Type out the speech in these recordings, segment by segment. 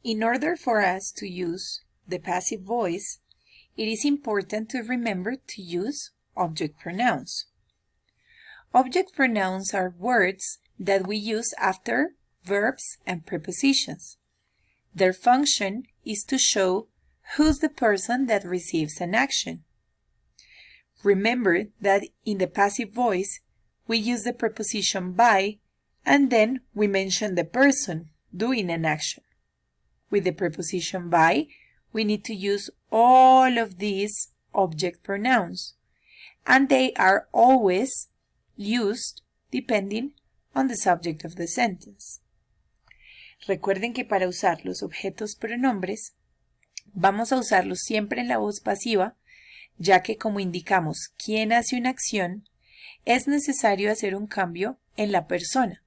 In order for us to use the passive voice, it is important to remember to use object pronouns. Object pronouns are words that we use after verbs and prepositions. Their function is to show who's the person that receives an action. Remember that in the passive voice, we use the preposition by, and then we mention the person doing an action. With the preposition by, we need to use all of these object pronouns, and they are always used depending on the subject of the sentence. Recuerden que para usar los objetos pronombres, vamos a usarlos siempre en la voz pasiva, ya que como indicamos quién hace una acción, es necesario hacer un cambio en la persona.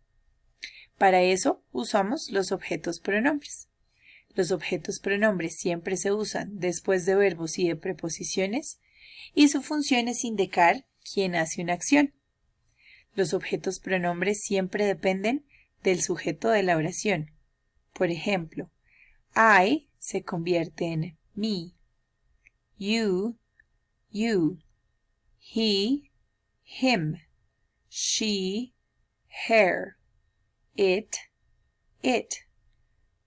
Para eso usamos los objetos pronombres. Los objetos pronombres siempre se usan después de verbos y de preposiciones, y su función es indicar quién hace una acción. Los objetos pronombres siempre dependen del sujeto de la oración. Por ejemplo, I se convierte en me, you, he, him, she, her, it,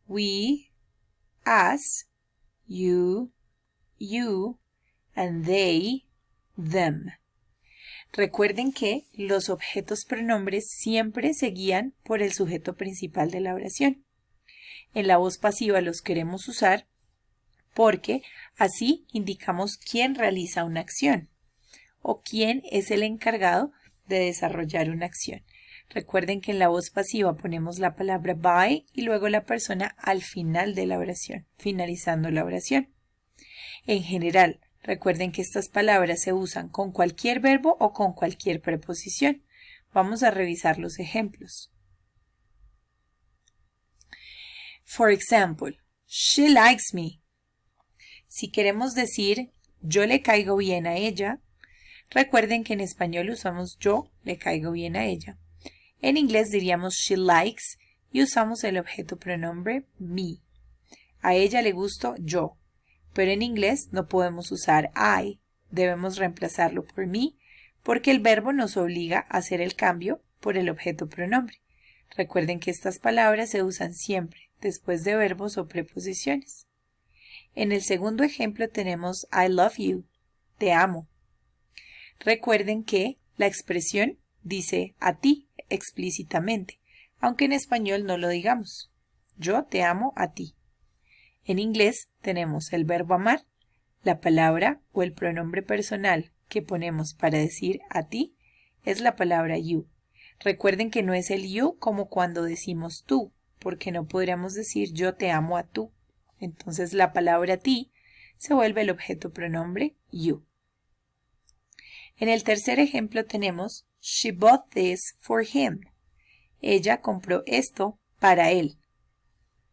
we, us, you, and they, them. Recuerden que los objetos pronombres siempre se guían por el sujeto principal de la oración. En la voz pasiva los queremos usar porque así indicamos quién realiza una acción o quién es el encargado de desarrollar una acción. Recuerden que en la voz pasiva ponemos la palabra by y luego la persona al final de la oración, finalizando la oración. En general, recuerden que estas palabras se usan con cualquier verbo o con cualquier preposición. Vamos a revisar los ejemplos. For example, she likes me. Si queremos decir yo le caigo bien a ella, recuerden que en español usamos yo le caigo bien a ella. En inglés diríamos she likes y usamos el objeto pronombre me. A ella le gusto yo, pero en inglés no podemos usar I. Debemos reemplazarlo por me porque el verbo nos obliga a hacer el cambio por el objeto pronombre. Recuerden que estas palabras se usan siempre después de verbos o preposiciones. En el segundo ejemplo tenemos I love you, te amo. Recuerden que la expresión dice a ti explícitamente, aunque en español no lo digamos. Yo te amo a ti. En inglés tenemos el verbo amar, la palabra o el pronombre personal que ponemos para decir a ti es la palabra you. Recuerden que no es el you como cuando decimos tú, porque no podríamos decir yo te amo a tú. Entonces la palabra ti se vuelve el objeto pronombre you. En el tercer ejemplo tenemos she bought this for him. Ella compró esto para él.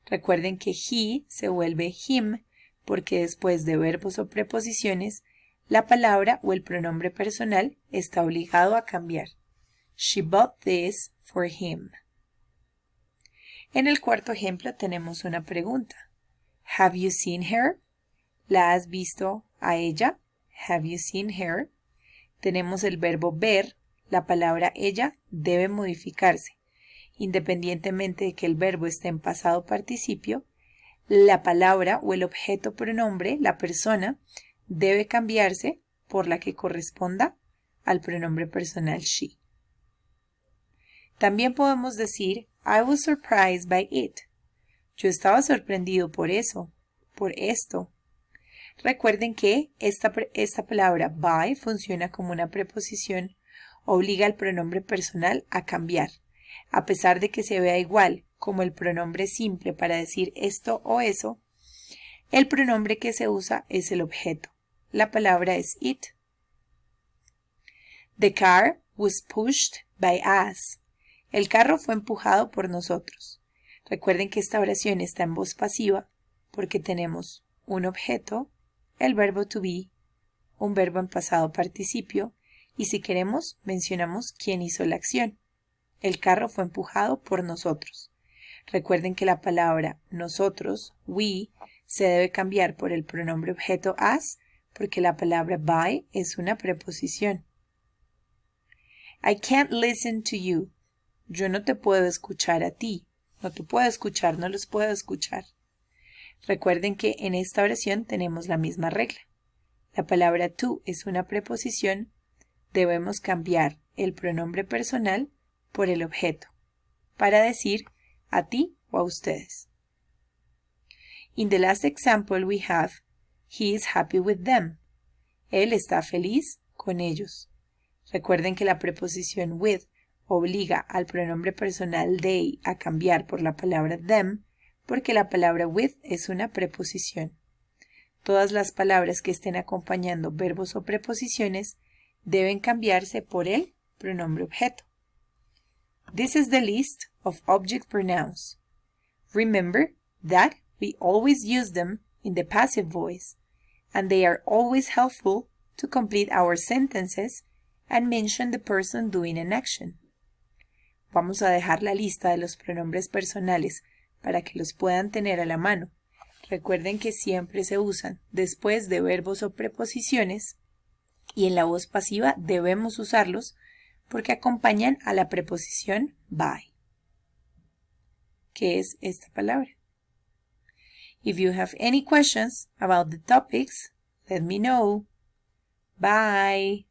Recuerden que he se vuelve him porque después de verbos o preposiciones, la palabra o el pronombre personal está obligado a cambiar. She bought this for him. En el cuarto ejemplo tenemos una pregunta. Have you seen her? ¿La has visto a ella? Have you seen her? Tenemos el verbo ver, la palabra ella debe modificarse. Independientemente de que el verbo esté en pasado participio, la palabra o el objeto pronombre, la persona, debe cambiarse por la que corresponda al pronombre personal she. También podemos decir I was surprised by it. Yo estaba sorprendido por eso, por esto. Recuerden que esta palabra by funciona como una preposición, obliga al pronombre personal a cambiar. A pesar de que se vea igual como el pronombre simple para decir esto o eso, el pronombre que se usa es el objeto. La palabra es it. The car was pushed by us. El carro fue empujado por nosotros. Recuerden que esta oración está en voz pasiva porque tenemos un objeto, el verbo to be, un verbo en pasado participio y si queremos mencionamos quién hizo la acción. El carro fue empujado por nosotros. Recuerden que la palabra nosotros, we, se debe cambiar por el pronombre objeto as porque la palabra by es una preposición. I can't listen to you. Yo no te puedo escuchar a ti. No te puedo escuchar, no los puedo escuchar. Recuerden que en esta oración tenemos la misma regla. La palabra to es una preposición. Debemos cambiar el pronombre personal por el objeto para decir a ti o a ustedes. In the last example we have he is happy with them. Él está feliz con ellos. Recuerden que la preposición with obliga al pronombre personal they a cambiar por la palabra them porque la palabra with es una preposición. Todas las palabras que estén acompañando verbos o preposiciones deben cambiarse por el pronombre objeto. This is the list of object pronouns. Remember that we always use them in the passive voice, and they are always helpful to complete our sentences and mention the person doing an action. Vamos a dejar la lista de los pronombres personales para que los puedan tener a la mano. Recuerden que siempre se usan después de verbos o preposiciones y en la voz pasiva debemos usarlos porque acompañan a la preposición by, que es esta palabra. If you have any questions about the topics, let me know. Bye.